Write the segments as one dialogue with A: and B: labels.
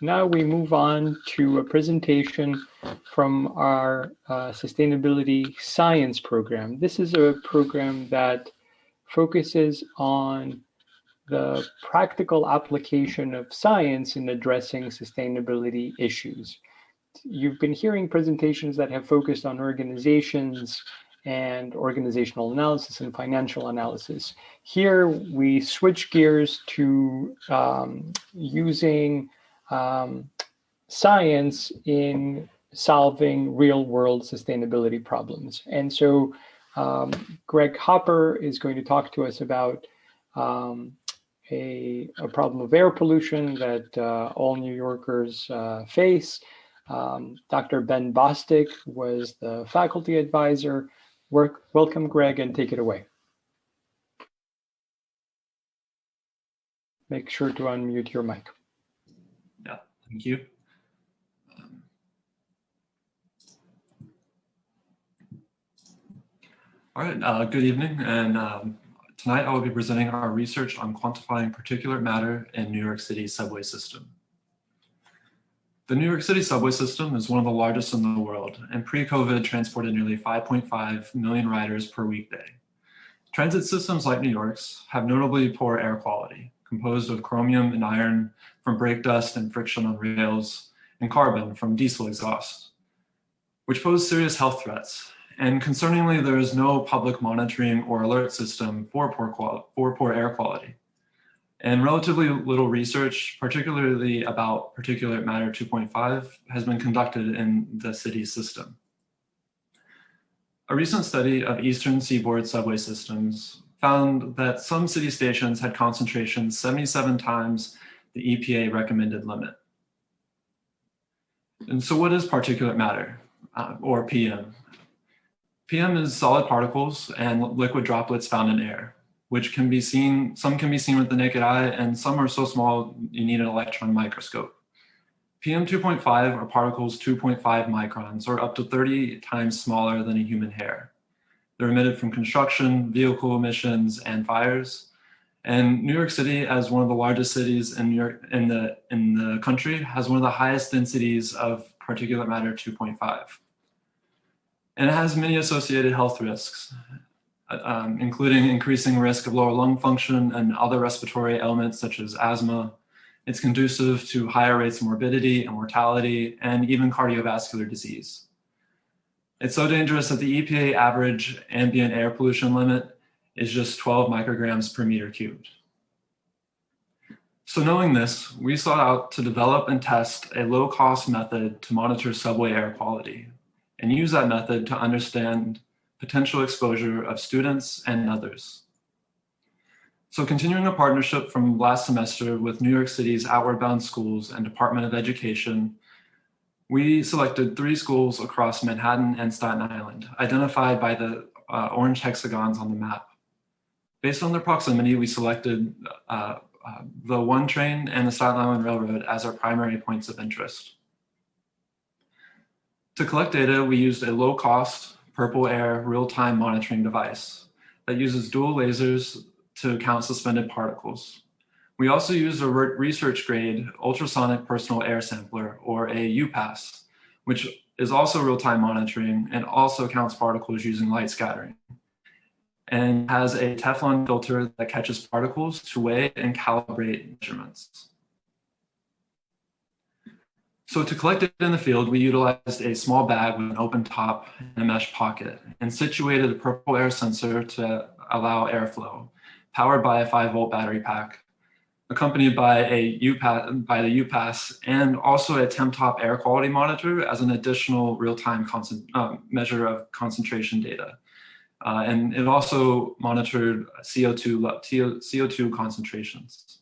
A: Now we move on to a presentation from our Sustainability Science program. This is a program that focuses on the practical application of science in addressing sustainability issues. You've been hearing presentations that have focused on organizations and organizational analysis and financial analysis. Here we switch gears to using science in solving real-world sustainability problems. And so Greg Hopper is going to talk to us about a problem of air pollution that all New Yorkers face. Dr. Ben Bostick was the faculty advisor. Welcome, Greg, and take it away. Make sure to unmute your mic.
B: Yeah, thank you. All right, good evening. And tonight I will be presenting our research on quantifying particulate matter in New York City's subway system. The New York City subway system is one of the largest in the world, and pre-COVID transported nearly 5.5 million riders per weekday. Transit systems like New York's have notably poor air quality, composed of chromium and iron from brake dust and friction on rails, and carbon from diesel exhaust, which pose serious health threats. And concerningly, there is no public monitoring or alert system for poor air quality. And relatively little research, particularly about particulate matter 2.5, has been conducted in the city system. A recent study of Eastern Seaboard subway systems found that some city stations had concentrations 77 times the EPA recommended limit. And so what is particulate matter, or PM? PM is solid particles and liquid droplets found in air, which can be seen, some can be seen with the naked eye, and some are so small you need an electron microscope. PM 2.5 are particles 2.5 microns, or up to 30 times smaller than a human hair. They're emitted from construction, vehicle emissions, and fires. And New York City, as one of the largest cities in the country, has one of the highest densities of particulate matter 2.5. And it has many associated health risks, including increasing risk of lower lung function and other respiratory ailments such as asthma. It's conducive to higher rates of morbidity and mortality, and even cardiovascular disease. It's so dangerous that the EPA average ambient air pollution limit is just 12 micrograms per meter cubed. So knowing this, we sought out to develop and test a low-cost method to monitor subway air quality, and use that method to understand potential exposure of students and others. So continuing a partnership from last semester with New York City's Outward Bound Schools and Department of Education, we selected 3 schools across Manhattan and Staten Island, identified by the orange hexagons on the map. Based on their proximity, we selected the 1 train and the Staten Island Railroad as our primary points of interest. To collect data, we used a low-cost purple air real-time monitoring device that uses dual lasers to count suspended particles. We also used a research-grade ultrasonic personal air sampler, or a UPass, which is also real-time monitoring and also counts particles using light scattering, and has a Teflon filter that catches particles to weigh and calibrate measurements. So to collect it in the field, we utilized a small bag with an open top and a mesh pocket, and situated a purple air sensor to allow airflow, powered by a 5-volt battery pack, accompanied by the UPass, and also a temp top air quality monitor as an additional real-time measure of concentration data. And it also monitored CO2 concentrations.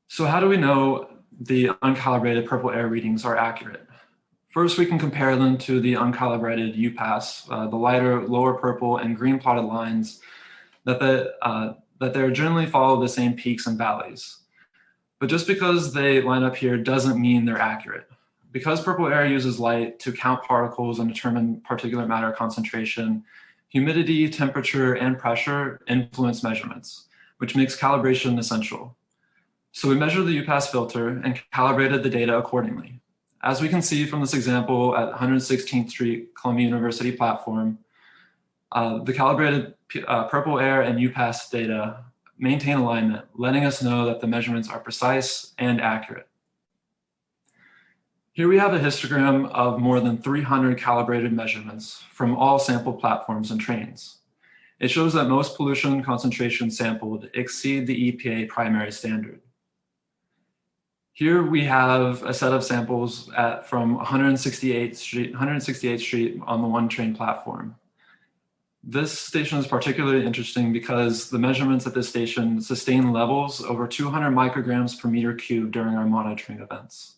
B: So how do we know the uncalibrated purple air readings are accurate? First, we can compare them to the uncalibrated UPass, the lighter, lower purple and green plotted lines that they generally follow the same peaks and valleys. But just because they line up here doesn't mean they're accurate. Because purple air uses light to count particles and determine particulate matter concentration, humidity, temperature, and pressure influence measurements, which makes calibration essential. So we measured the UPass filter and calibrated the data accordingly. As we can see from this example at 116th Street Columbia University platform, the calibrated purple air and UPass data maintain alignment, letting us know that the measurements are precise and accurate. Here we have a histogram of more than 300 calibrated measurements from all sample platforms and trains. It shows that most pollution concentrations sampled exceed the EPA primary standard. Here we have a set of samples from 168th Street on the one train platform. This station is particularly interesting because the measurements at this station sustain levels over 200 micrograms per meter cubed during our monitoring events.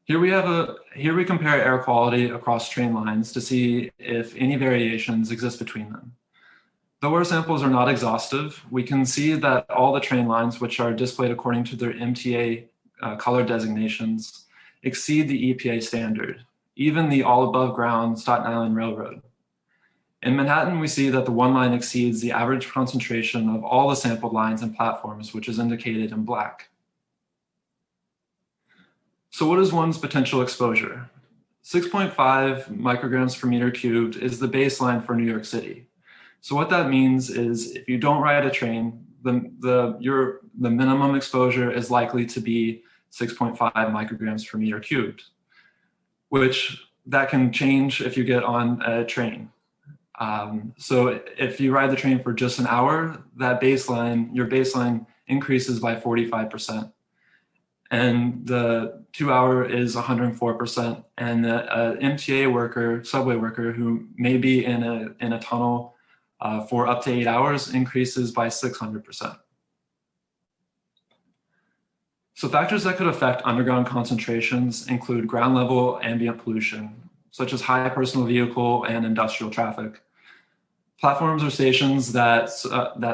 B: Here we compare air quality across train lines to see if any variations exist between them. Though our samples are not exhaustive, we can see that all the train lines, which are displayed according to their MTA color designations, exceed the EPA standard, even the all above ground Staten Island Railroad. In Manhattan, we see that the one line exceeds the average concentration of all the sampled lines and platforms, which is indicated in black. So what is one's potential exposure? 6.5 micrograms per meter cubed is the baseline for New York City. So what that means is if you don't ride a train, the minimum exposure is likely to be 6.5 micrograms per meter cubed, which that can change if you get on a train. So if you ride the train for just an hour, your baseline increases by 45%. And the 2 hour is 104%. And the MTA worker, subway worker who may be in a tunnel for up to 8 hours increases by 600%. So factors that could affect underground concentrations include ground level ambient pollution, such as high personal vehicle and industrial traffic. Platforms or stations that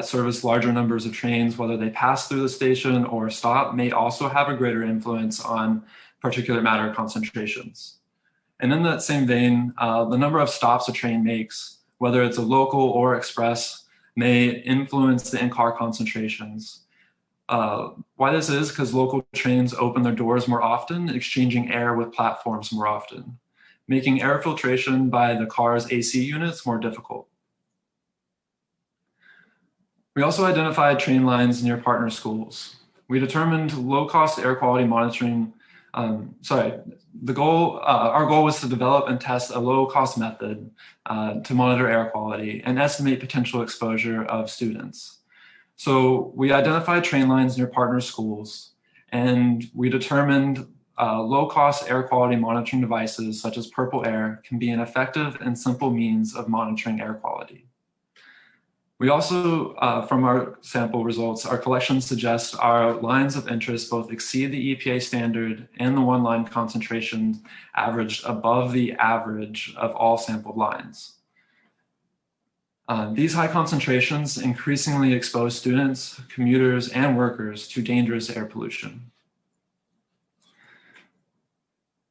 B: service larger numbers of trains, whether they pass through the station or stop, may also have a greater influence on particulate matter concentrations. And in that same vein, the number of stops a train makes, whether it's a local or express, may influence the in-car concentrations. Why this is because local trains open their doors more often, exchanging air with platforms more often, making air filtration by the car's AC units more difficult. We also identified train lines near partner schools. We determined low-cost air quality monitoring. Our goal was to develop and test a low-cost method to monitor air quality and estimate potential exposure of students. So we identified train lines near partner schools, and we determined low-cost air quality monitoring devices such as Purple Air can be an effective and simple means of monitoring air quality. We also, from our sample results, our collections suggest our lines of interest both exceed the EPA standard and the one line concentration averaged above the average of all sampled lines. These high concentrations increasingly expose students, commuters, and workers to dangerous air pollution.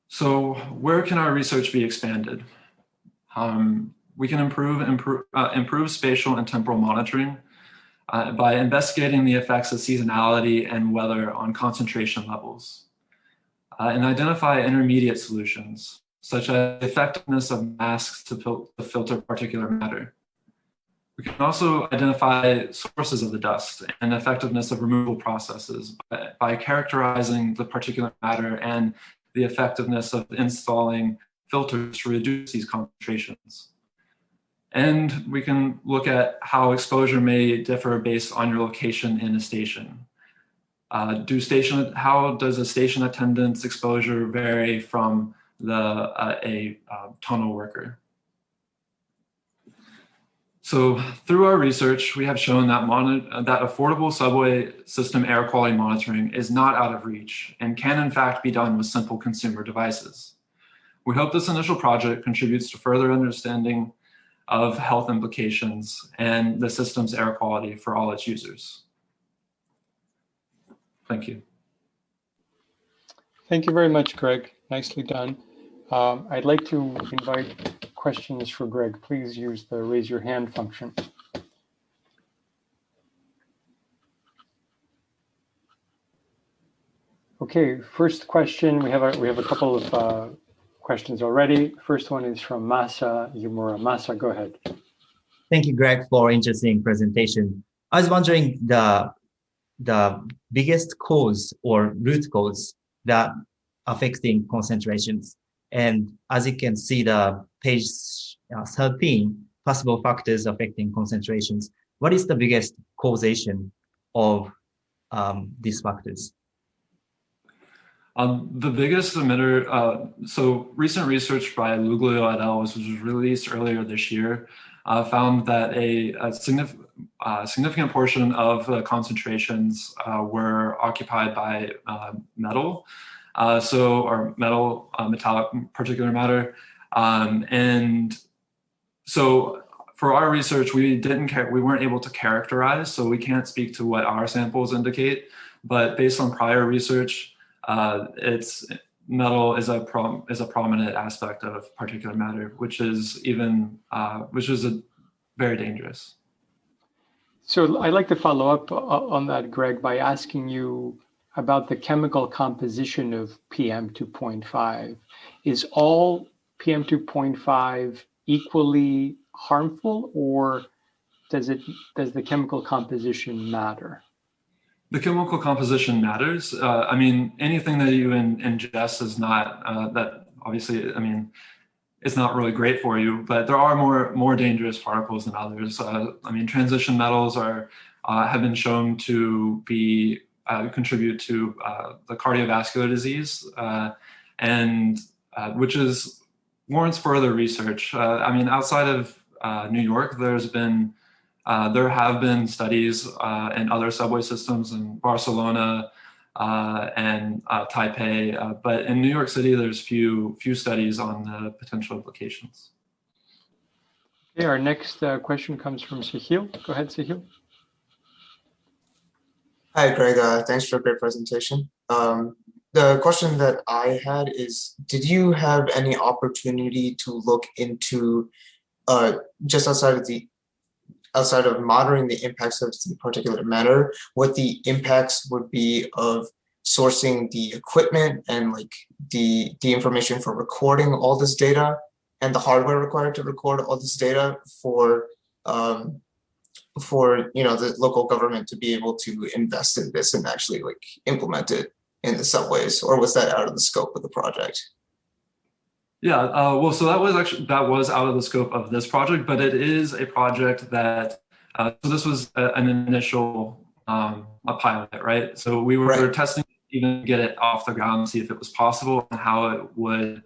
B: So where can our research be expanded? We can improve spatial and temporal monitoring by investigating the effects of seasonality and weather on concentration levels, and identify intermediate solutions, such as the effectiveness of masks to filter particulate matter. We can also identify sources of the dust and effectiveness of removal processes by characterizing the particulate matter and the effectiveness of installing filters to reduce these concentrations. And we can look at how exposure may differ based on your location in a station. How does a station attendant's exposure vary from a tunnel worker? So through our research, we have shown that affordable subway system air quality monitoring is not out of reach and can in fact be done with simple consumer devices. We hope this initial project contributes to further understanding of health implications and the system's air quality for all its users. Thank you.
A: Thank you very much, Greg. Nicely done. I'd like to invite questions for Greg. Please use the raise your hand function. Okay, first question. We have a couple of questions already. First one is from Masa Yumura. Masa, go ahead.
C: Thank you, Greg, for interesting presentation. I was wondering the biggest cause or root cause that affecting concentrations. And as you can see, the page 13, possible factors affecting concentrations. What is the biggest causation of these factors?
B: The biggest emitter, so recent research by Luglio et al., which was released earlier this year, found that a significant portion of the concentrations were occupied by metal, or metallic particulate matter. And so for our research, we weren't able to characterize, so we can't speak to what our samples indicate, but based on prior research, metal is a prominent aspect of particulate matter, which is very dangerous.
A: So I'd like to follow up on that, Greg, by asking you about the chemical composition of PM2.5. Is all PM2.5 equally harmful, or does the chemical composition matter?
B: The chemical composition matters. I mean, anything that you ingest is not that obviously. I mean, it's not really great for you, but there are more dangerous particles than others. I mean, transition metals have been shown to be contribute to the cardiovascular disease, and which warrants further research. I mean, outside of New York, there have been studies in other subway systems in Barcelona and Taipei, but in New York City, there's few studies on the potential implications.
A: Okay, our next question comes from Sahil. Go ahead, Sahil.
D: Hi, Greg. Thanks for a great presentation. The question that I had is, did you have any opportunity to look into just outside of monitoring the impacts of the particulate matter, what the impacts would be of sourcing the equipment and like the information for recording all this data and the hardware required to record all this data for the local government to be able to invest in this and actually like implement it in the subways, or was that out of the scope of the project?
B: Yeah, well, so that was out of the scope of this project, but it is a project that, so this was an initial a pilot, right? So we were testing to even get it off the ground, see if it was possible and how it would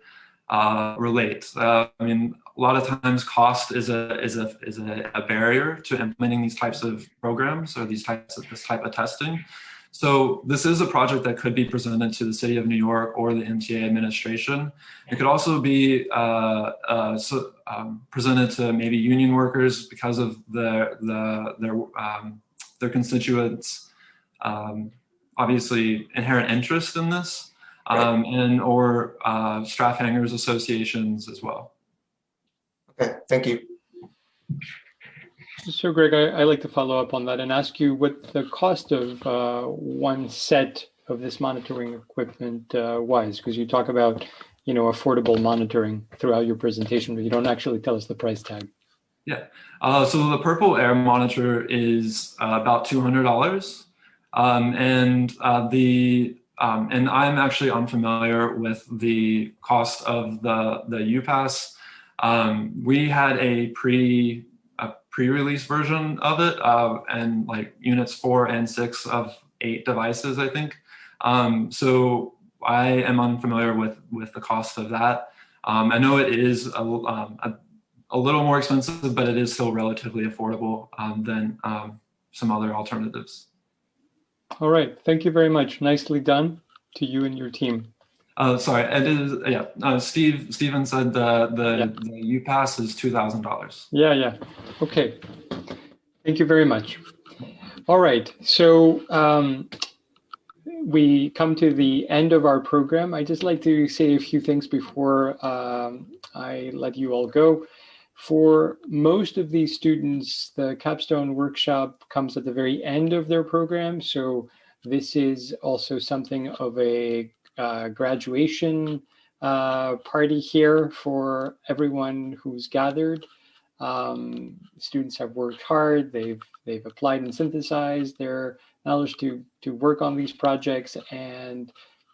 B: relate. I mean, a lot of times cost is a barrier to implementing these types of programs or this type of testing. So this is a project that could be presented to the city of New York or the MTA administration. It could also be presented to maybe union workers because of their constituents' obviously inherent interest in this, or staff hangers associations as well.
D: Okay, thank you.
A: So, Greg, I'd like to follow up on that and ask you what the cost of one set of this monitoring equipment was, because you talk about, affordable monitoring throughout your presentation, but you don't actually tell us the price tag.
B: Yeah, so the Purple Air Monitor is about $200, and I'm actually unfamiliar with the cost of the UPass. We had a pre-release version of it, and like units 4 and 6 of 8 devices, I think. So I am unfamiliar with the cost of that. I know it is a little more expensive, but it is still relatively affordable than some other alternatives. All
A: right, thank you very much. Nicely done to you and your team.
B: Sorry, it is, yeah. Steven said the UPass is $2,000.
A: Yeah. Okay. Thank you very much. All right. So we come to the end of our program. I'd just like to say a few things before I let you all go. For most of these students, the Capstone Workshop comes at the very end of their program. So This is also something of a graduation party here for everyone who's gathered. Students have worked hard. They've applied and synthesized their knowledge to work on these projects, and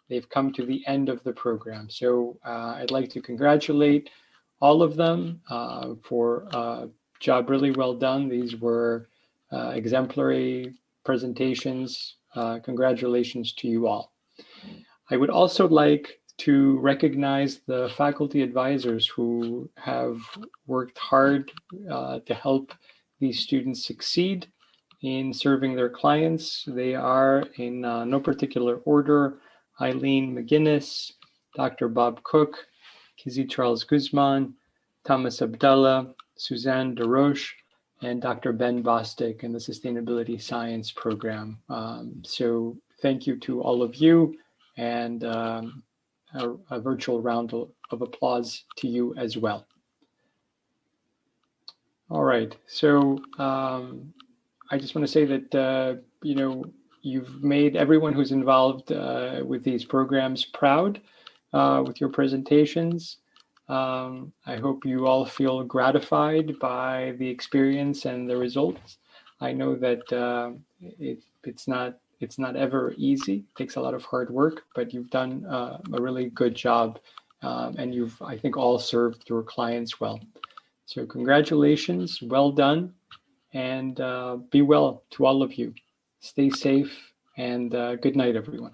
A: they've come to the end of the program. So I'd like to congratulate all of them for a job really well done. These were exemplary presentations. Congratulations to you all. I would also like to recognize the faculty advisors who have worked hard to help these students succeed in serving their clients. They are, in no particular order, Eileen McGinnis, Dr. Bob Cook, Kizzy Charles Guzman, Thomas Abdallah, Suzanne DeRoche, and Dr. Ben Bostick in the Sustainability Science program. So thank you to all of you, and a virtual round of applause to you as well. All right, so I just want to say that, you know, you've made everyone who's involved with these programs proud with your presentations. I hope you all feel gratified by the experience and the results. I know that it's not ever easy. It takes a lot of hard work, but you've done a really good job, and you've, I think, all served your clients well. So congratulations, well done, and be well to all of you. Stay safe, and good night, everyone.